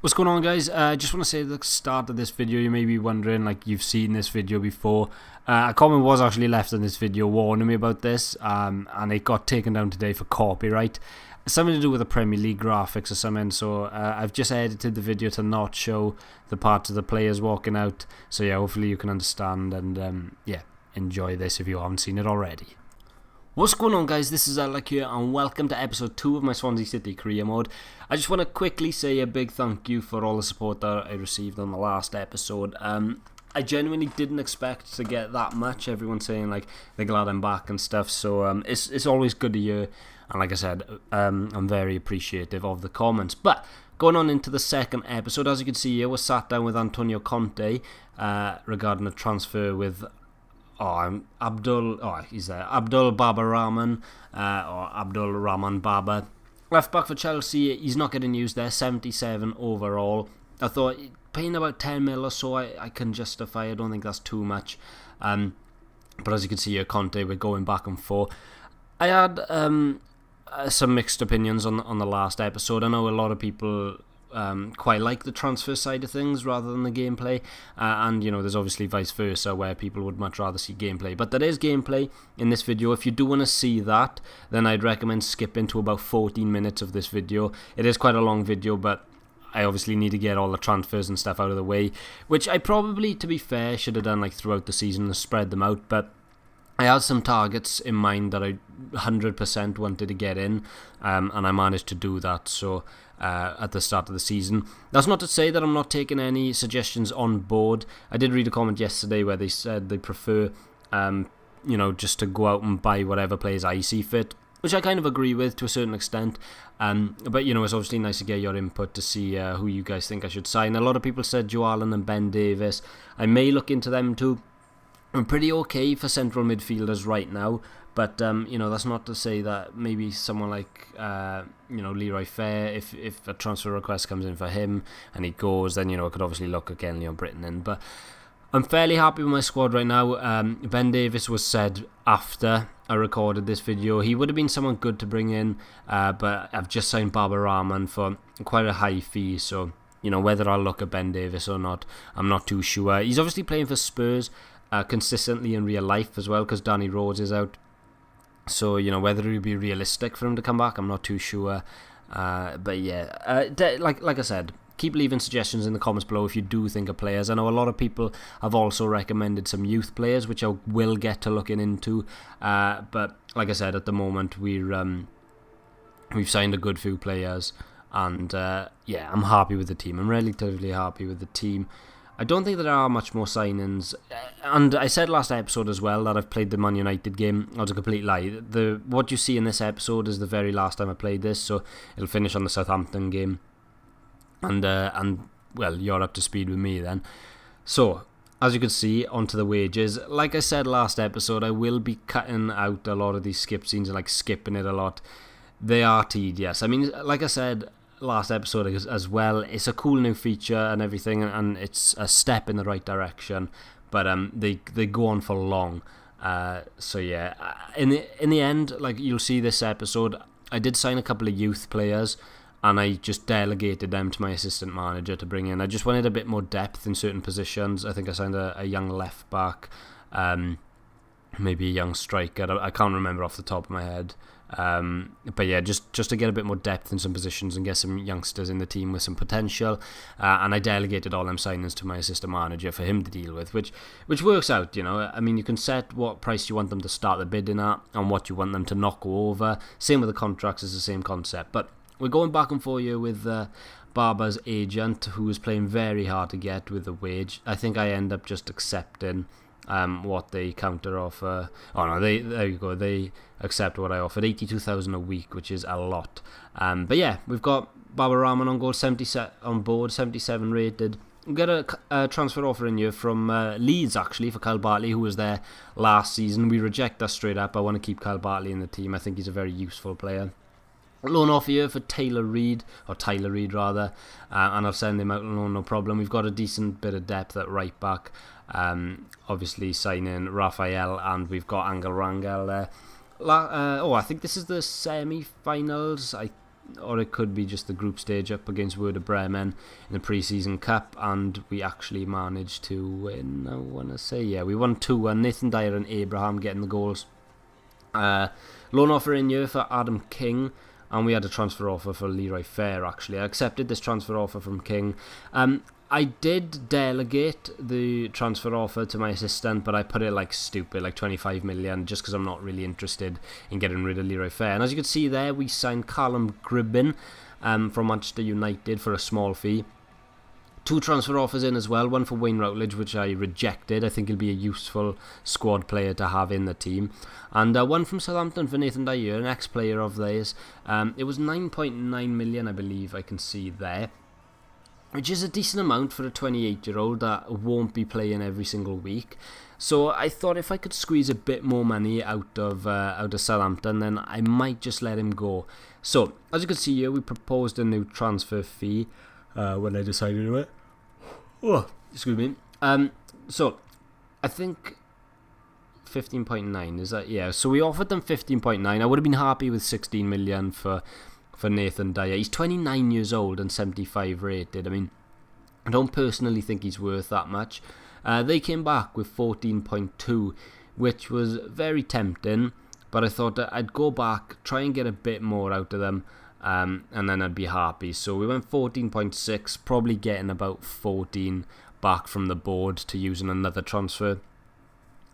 What's going on, guys? I just want to say at the start of this video, you may be wondering, like, you've seen this video before. A comment was actually left in this video warning me about this, and it got taken down today for copyright. Something to do with the Premier League graphics or something, so I've just edited the video to not show the parts of the players walking out. So yeah, hopefully you can understand and yeah, enjoy this if you haven't seen it already. What's going on, guys? This is Alec here and welcome to episode 2 of my Swansea City career mode. I just want to quickly say a big thank you for all the support that I received on the last episode. I genuinely didn't expect to get that much. Everyone saying like they're glad I'm back and stuff, so it's always good to hear. And like I said, I'm very appreciative of the comments. But going on into the second episode, as you can see here, we're sat down with Antonio Conte regarding a transfer with Abdul Baba Rahman or Abdul Rahman Baba. Left back for Chelsea, he's not getting used there, 77 overall. I thought paying about 10 mil or so I can justify. I don't think that's too much. But as you can see here, Conte, we're going back and forth. I had some mixed opinions on the last episode. I know a lot of people quite like the transfer side of things rather than the gameplay, and you know, there's obviously vice versa where people would much rather see gameplay, but there is gameplay in this video. If you do want to see that, then I'd recommend skipping to about 14 minutes of this video. It is quite a long video, but I obviously need to get all the transfers and stuff out of the way, which I probably, to be fair, should have done like throughout the season and spread them out, but I had some targets in mind that I 100% wanted to get in, and I managed to do that. So at the start of the season, that's not to say that I'm not taking any suggestions on board. I did read a comment yesterday where they said they prefer, just to go out and buy whatever players I see fit, which I kind of agree with to a certain extent. But you know, it's obviously nice to get your input to see who you guys think I should sign. A lot of people said Joe Allen and Ben Davis. I may look into them too. I'm pretty okay for central midfielders right now, but that's not to say that maybe someone like Leroy Fair, if a transfer request comes in for him and he goes, then I could obviously look again Leon Britton in. But I'm fairly happy with my squad right now. Ben Davis was said after I recorded this video he would have been someone good to bring in, but I've just signed Baba Rahman for quite a high fee, so whether I'll look at Ben Davis or not, I'm not too sure. He's obviously playing for Spurs consistently in real life as well, because Danny Rose is out, so whether it would be realistic for him to come back, I'm not too sure. But yeah, like I said, keep leaving suggestions in the comments below if you do think of players. I know a lot of people have also recommended some youth players, which I will get to looking into, but like I said, at the moment we've signed a good few players, and yeah, I'm happy with the team. I'm relatively happy with the team. I don't think there are much more signings, and I said last episode as well that I've played the Man United game. That was a complete lie. What you see in this episode is the very last time I played this, so it'll finish on the Southampton game, and well, you're up to speed with me then. So as you can see, onto the wages. Like I said last episode, I will be cutting out a lot of these skip scenes and like skipping it a lot. They are tedious. I mean, like I said last episode as well, it's a cool new feature and everything, and it's a step in the right direction, but they go on for long, so yeah, in the end, like you'll see this episode, I did sign a couple of youth players and I just delegated them to my assistant manager to bring in. I just wanted a bit more depth in certain positions. I think I signed a young left back, maybe a young striker, I can't remember off the top of my head. But yeah, just to get a bit more depth in some positions and get some youngsters in the team with some potential, and I delegated all them signings to my assistant manager for him to deal with, which works out. I mean, you can set what price you want them to start the bidding at and what you want them to not go over. Same with the contracts, is the same concept, but we're going back and forth here with Barber's agent, who is playing very hard to get with the wage. I think I end up just accepting what they counter offer. Oh no, there you go, they accept what I offered, 82,000 a week, which is a lot. But yeah, we've got Baba Rahman on board, 77 rated. We got a transfer offer in here from Leeds, actually, for Kyle Bartley, who was there last season. We reject that straight up. I want to keep Kyle Bartley in the team. I think he's a very useful player. Loan offer here for Tyler Reid rather, and I'll send him out on loan, no problem. We've got a decent bit of depth at right back, obviously signing Raphael, and we've got Angel Rangel there. I think this is the semi-finals. or it could be just the group stage up against Werder Bremen in the Preseason Cup, and we actually managed to win. I want to say, yeah, we won 2-1. Nathan Dyer and Abraham getting the goals. Loan offer in here for Adam King, and we had a transfer offer for Leroy Fair. Actually, I accepted this transfer offer from King. I did delegate the transfer offer to my assistant, but I put it like stupid, like 25 million, just because I'm not really interested in getting rid of Leroy Fair. And as you can see there, we signed Callum Gribbin from Manchester United for a small fee. 2 transfer offers in as well, one for Wayne Routledge, which I rejected. I think he'll be a useful squad player to have in the team. And one from Southampton for Nathan Dyer, an ex-player of theirs. It was 9.9 million, I believe I can see there, which is a decent amount for a 28-year-old that won't be playing every single week. So I thought if I could squeeze a bit more money out of Southampton, then I might just let him go. So, as you can see here, we proposed a new transfer fee when I decided to it. Oh, excuse me. So, I think 15.9, is that? Yeah, so we offered them 15.9. I would have been happy with 16 million for Nathan Dyer. He's 29 years old and 75 rated. I mean, I don't personally think he's worth that much. They came back with 14.2, which was very tempting, but I thought that I'd go back, try and get a bit more out of them, and then I'd be happy. So we went 14.6, probably getting about 14 back from the board to use in another transfer.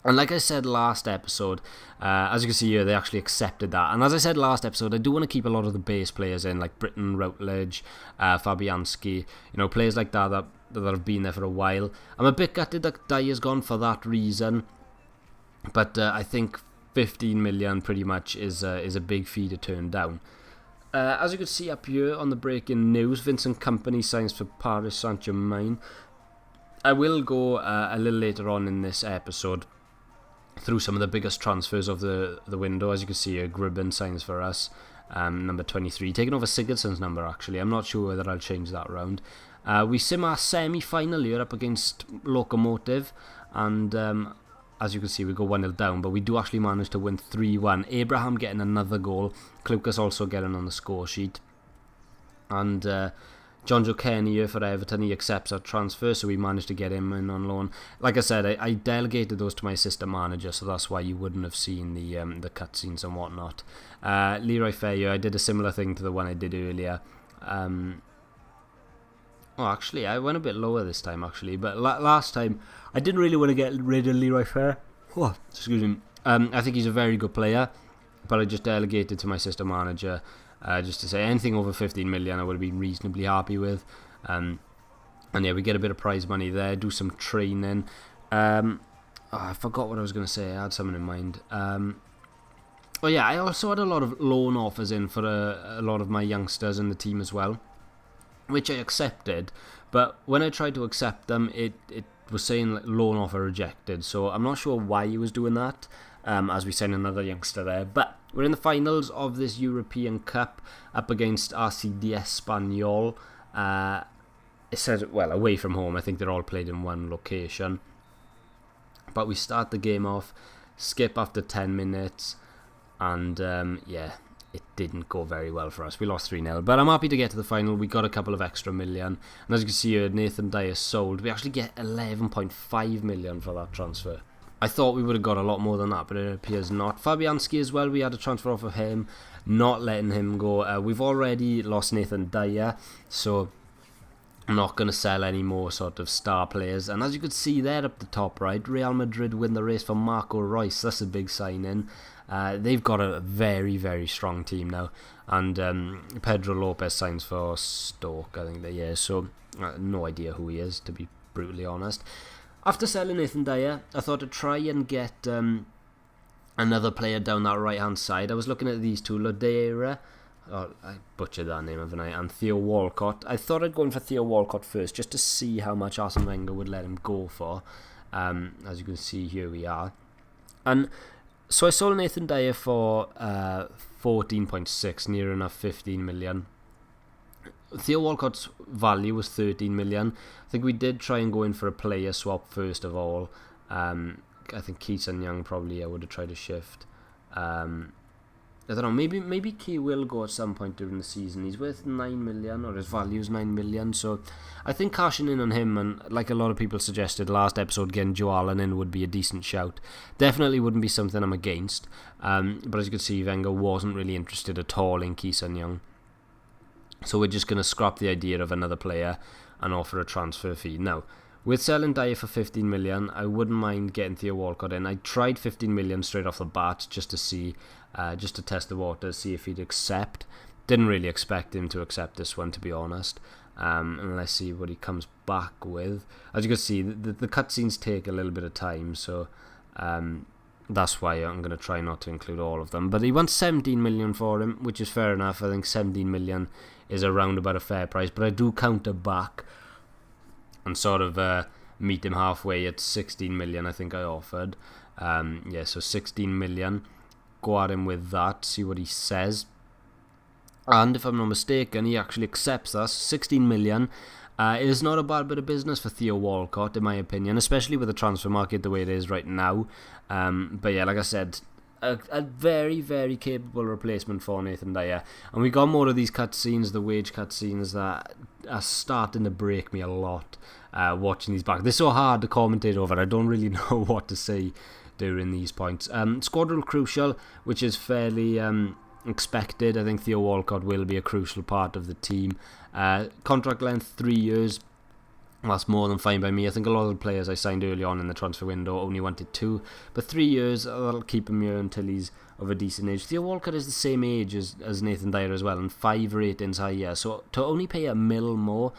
And like I said last episode, as you can see here, they actually accepted that. And as I said last episode, I do want to keep a lot of the base players in, like Britton, Routledge, Fabianski, players like that have been there for a while. I'm a bit gutted that Dyer's gone for that reason, but I think 15 million pretty much is a big fee to turn down. As you can see up here on the breaking news, Vincent Kompany signs for Paris Saint-Germain. I will go a little later on in this episode through some of the biggest transfers of the window. As you can see here, Gribbin signs for us, number 23, taking over Sigurdsson's number actually. I'm not sure whether I'll change that round. We sim our semi-final here up against Lokomotiv, and as you can see, we go 1-0 down, but we do actually manage to win 3-1. Abraham getting another goal, Klukas also getting on the score sheet, and John Joe Kenny here for Everton, he accepts our transfer, so we managed to get him in on loan. Like I said, I delegated those to my assistant manager, so that's why you wouldn't have seen the cutscenes and whatnot. Leroy Fair, I did a similar thing to the one I did earlier. Actually, I went a bit lower this time, actually, but last time, I didn't really want to get rid of Leroy Fair. Oh, excuse me. I think he's a very good player, but I just delegated to my assistant manager, just to say anything over 15 million I would have been reasonably happy with. And yeah, we get a bit of prize money there, do some training. I forgot what I was going to say, I had something in mind. Yeah, I also had a lot of loan offers in for a lot of my youngsters in the team as well, which I accepted, but when I tried to accept them, it was saying like, loan offer rejected, so I'm not sure why he was doing that, as we signed another youngster there. But we're in the finals of this European Cup up against RCD Espanyol. It says, well, away from home. I think they're all played in one location. But we start the game off, skip after 10 minutes, and yeah, it didn't go very well for us. We lost 3-0, but I'm happy to get to the final. We got a couple of extra million, and as you can see here, Nathan Dyer sold. We actually get 11.5 million for that transfer. I thought we would have got a lot more than that, but it appears not. Fabianski as well, we had a transfer off of him, not letting him go. We've already lost Nathan Dyer, so I'm not going to sell any more sort of star players. And as you can see there up the top right, Real Madrid win the race for Marco Reus. That's a big sign-in. They've got a very, very strong team now. And Pedro Lopez signs for Stoke, I think, yeah. So, no idea who he is, to be brutally honest. After selling Nathan Dyer, I thought to try and get another player down that right-hand side. I was looking at these two, Lodeira, I butchered that name, haven't I, and Theo Walcott. I thought I'd go in for Theo Walcott first, just to see how much Arsene Wenger would let him go for. As you can see, here we are. And so I sold Nathan Dyer for 14.6, near enough 15 million. Theo Walcott's value was 13 million. I think we did try and go in for a player swap first of all. I think Keith and Young probably I would have tried to shift. I don't know, maybe Key will go at some point during the season. He's worth 9 million, or his value is 9 million, so I think cashing in on him, and like a lot of people suggested last episode, getting Joe Allen in would be a decent shout. Definitely wouldn't be something I'm against, but as you can see, Wenger wasn't really interested at all in Key Sun-young. So we're just going to scrap the idea of another player and offer a transfer fee. Now, with selling Dyer for 15 million, I wouldn't mind getting Theo Walcott in. I tried 15 million straight off the bat just to see, just to test the waters, see if he'd accept. Didn't really expect him to accept this one, to be honest. And let's see what he comes back with. As you can see, the cutscenes take a little bit of time, so that's why I'm going to try not to include all of them. But he wants 17 million for him, which is fair enough. I think 17 million is around about a fair price, but I do counter back and sort of meet him halfway at 16 million, I think I offered. Yeah, so 16 million. Go at him with that, see what he says. And if I'm not mistaken, he actually accepts us. 16 million is not a bad bit of business for Theo Walcott, in my opinion, especially with the transfer market the way it is right now. But yeah, like I said, a very, very capable replacement for Nathan Dyer. And we got more of these cutscenes, the wage cutscenes, that are starting to break me a lot watching these back. They're so hard to commentate over. I don't really know what to say during these points. Squad rule crucial, which is fairly expected. I think Theo Walcott will be a crucial part of the team. Contract length 3 years. That's more than fine by me. I think a lot of the players I signed early on in the transfer window only wanted 2, but 3 years, that'll keep him here until he's of a decent age. Theo Walcott is the same age as Nathan Dyer as well, and 5 ratings higher, so to only pay $1 million more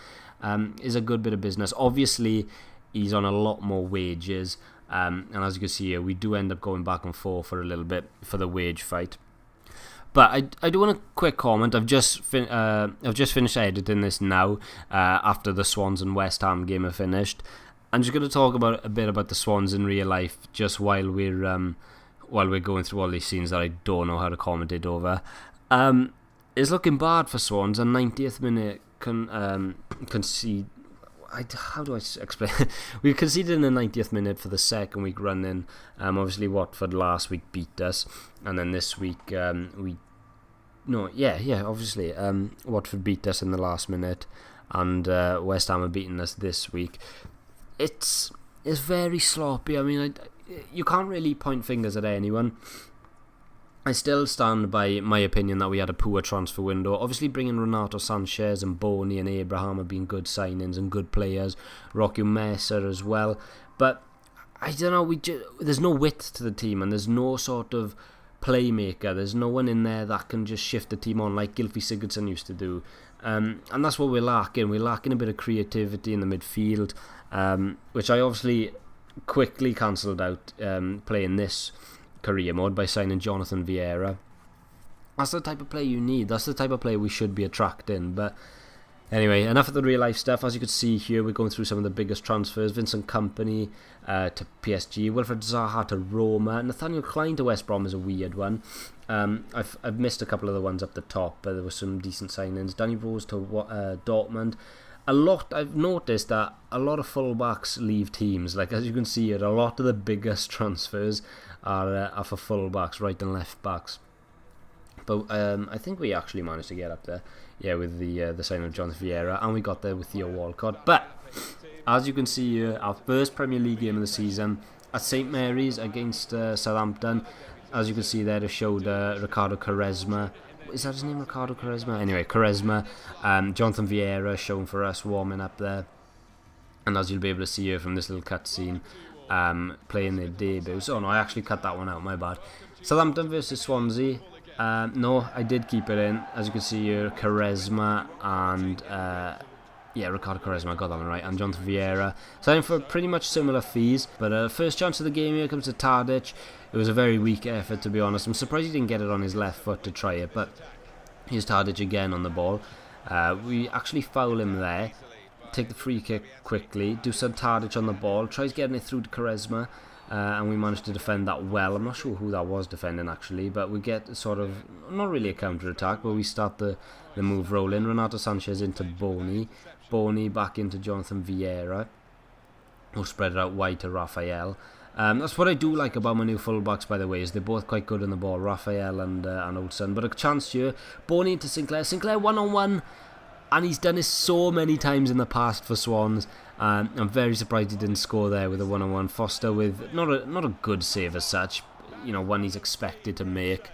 is a good bit of business. Obviously, he's on a lot more wages, and as you can see here, we do end up going back and forth for a little bit for the wage fight. But I do want a quick comment. I've just finished editing this now after the Swans and West Ham game are finished. I'm just going to talk a bit about the Swans in real life, just while we're going through all these scenes that I don't know how to commentate over. It's looking bad for Swans. A 90th minute concede. How do I explain? We conceded in the 90th minute for the second week running. Obviously, Watford last week beat us, and then this week obviously Watford beat us in the last minute, and West Ham are beating us this week. It's very sloppy. I mean, you can't really point fingers at anyone. I still stand by my opinion that we had a poor transfer window. Obviously, bringing Renato Sanchez and Boney and Abraham have been good signings and good players. Rocky Mesa as well. But, I don't know, there's no width to the team, and there's no sort of playmaker. There's no one in there that can just shift the team on like Gylfi Sigurdsson used to do. And that's what we're lacking. We're lacking a bit of creativity in the midfield, which I obviously quickly cancelled out playing this career mode by signing Jonathan Vieira. That's the type of play you need. That's the type of play we should be attracting. But anyway, enough of the real life stuff. As you can see here, we're going through some of the biggest transfers. Vincent Kompany to PSG, Wilfred Zaha to Roma, Nathaniel Klein to West Brom is a weird one. I've missed a couple of the ones up the top, but there were some decent signings. Danny Rose to Dortmund. I've noticed that a lot of fullbacks leave teams. Like, as you can see here, a lot of the biggest transfers are for fullbacks, right and left backs. But I think we actually managed to get up there, yeah, with the signing of Jonathan Vieira, and we got there with Theo Walcott. But as you can see here, our first Premier League game of the season at St Mary's against Southampton. As you can see there, they showed Ricardo Quaresma. Is that his name, Ricardo Quaresma? Anyway, Quaresma, Jonathan Vieira shown for us, warming up there. And as you'll be able to see here from this little cutscene, playing their debuts. Oh no, I actually cut that one out, my bad. Southampton versus Swansea. No, I did keep it in. As you can see here, Quaresma and Ricardo Quaresma, I got that one right, and Jonathan Vieira. Signing for pretty much similar fees, but first chance of the game here comes to Tadic. It was a very weak effort, to be honest. I'm surprised he didn't get it on his left foot to try it, but here's Tadic again on the ball. We actually foul him there. Take the free kick quickly, do some Tadic on the ball, tries getting it through to Quaresma, and we managed to defend that well. I'm not sure who that was defending actually, but we get sort of, not really a counter-attack, but we start the move rolling. Renato Sanchez into Boney back into Jonathan Vieira, who spread it out wide to Raphael. That's what I do like about my new fullbacks, by the way, is they're both quite good on the ball, Raphael and Olsen. But a chance here, Boney into Sinclair. Sinclair 1-on-1, and he's done this so many times in the past for Swans. I'm very surprised he didn't score there with a 1-on-1. Foster with not a good save as such, one he's expected to make.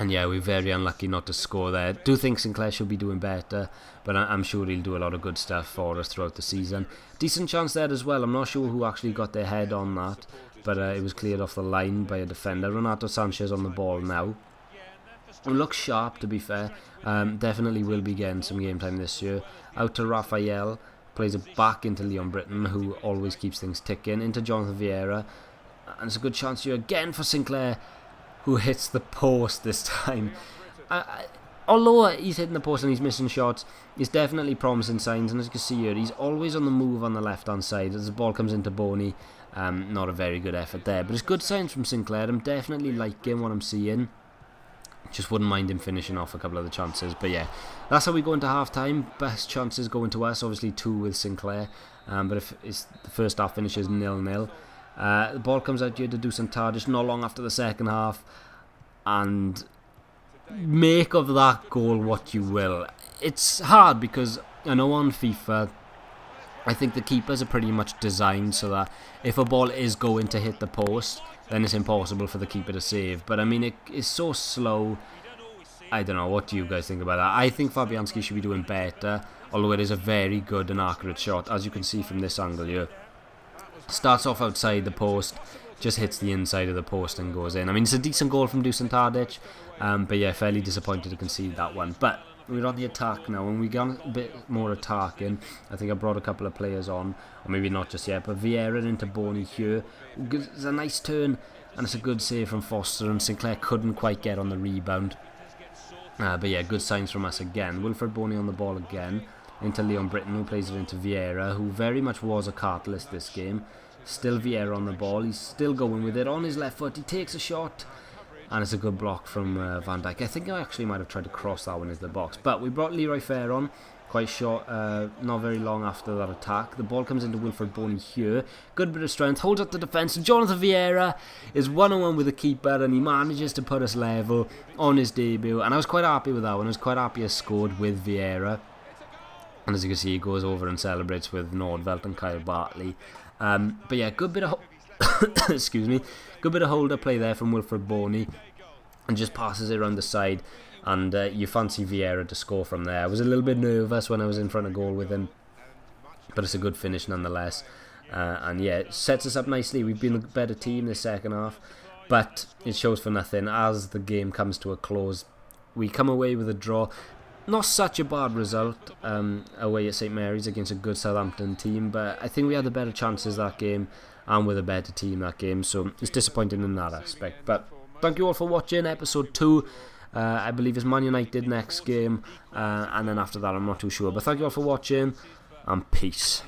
And yeah, we're very unlucky not to score there. Do think Sinclair should be doing better, but I'm sure he'll do a lot of good stuff for us throughout the season. Decent chance there as well. I'm not sure who actually got their head on that, but it was cleared off the line by a defender. Renato Sanchez on the ball now. It looks sharp, to be fair. Definitely will be getting some game time this year. Out to Raphael. Plays it back into Leon Britton, who always keeps things ticking. Into Jonathan Vieira. And it's a good chance here again for Sinclair, who hits the post this time. Although he's hitting the post and he's missing shots, he's definitely promising signs, and as you can see here, he's always on the move on the left-hand side. As the ball comes into Boney, not a very good effort there, but it's good signs from Sinclair. I'm definitely liking what I'm seeing. Just wouldn't mind him finishing off a couple of the chances. But yeah, that's how we go into half-time. Best chances going to us, obviously 2 with Sinclair, but if the first half finishes 0-0. The ball comes out here to Dusan Tadic not long after the second half, and make of that goal what you will. It's hard because I know on FIFA I think the keepers are pretty much designed so that if a ball is going to hit the post, then it's impossible for the keeper to save. But I mean, it is so slow. I don't know, what do you guys think about that? I think Fabianski should be doing better, although it is a very good and accurate shot, as you can see from this angle here. Starts off outside the post, just hits the inside of the post and goes in. I mean, it's a decent goal from Dusan Tadic, but yeah, fairly disappointed to concede that one. But we're on the attack now, and we got a bit more attacking. I think I brought a couple of players on, or maybe not just yet, but Vieira into Boney here. It's a nice turn, and it's a good save from Foster, and Sinclair couldn't quite get on the rebound. But yeah, good signs from us again. Wilfred Boney on the ball again, into Leon Britton, who plays it into Vieira, who very much was a catalyst this game. Still Vieira on the ball, he's still going with it on his left foot, he takes a shot, and it's a good block from Van Dijk. I think I actually might have tried to cross that one into the box, but we brought Leroy Fair on quite short, not very long after that attack. The ball comes into Wilfred Boney here, good bit of strength, holds up the defence, and Jonathan Vieira is 1-on-1 with the keeper, and he manages to put us level on his debut, and I was quite happy with that one. I was quite happy I scored with Vieira, and as you can see, he goes over and celebrates with Nordvelt and Kyle Bartley. But yeah, good bit of excuse me, good bit of hold-up play there from Wilfred Boney, and just passes it around the side, and you fancy Vieira to score from there. I was a little bit nervous when I was in front of goal with him, but it's a good finish nonetheless. And yeah, it sets us up nicely. We've been a better team this second half, but it shows for nothing. As the game comes to a close, we come away with a draw. Not such a bad result away at St Mary's against a good Southampton team, but I think we had the better chances that game and with a better team that game, so it's disappointing in that aspect. But thank you all for watching episode 2. I believe it's Man United next game, and then after that I'm not too sure, but thank you all for watching, and peace.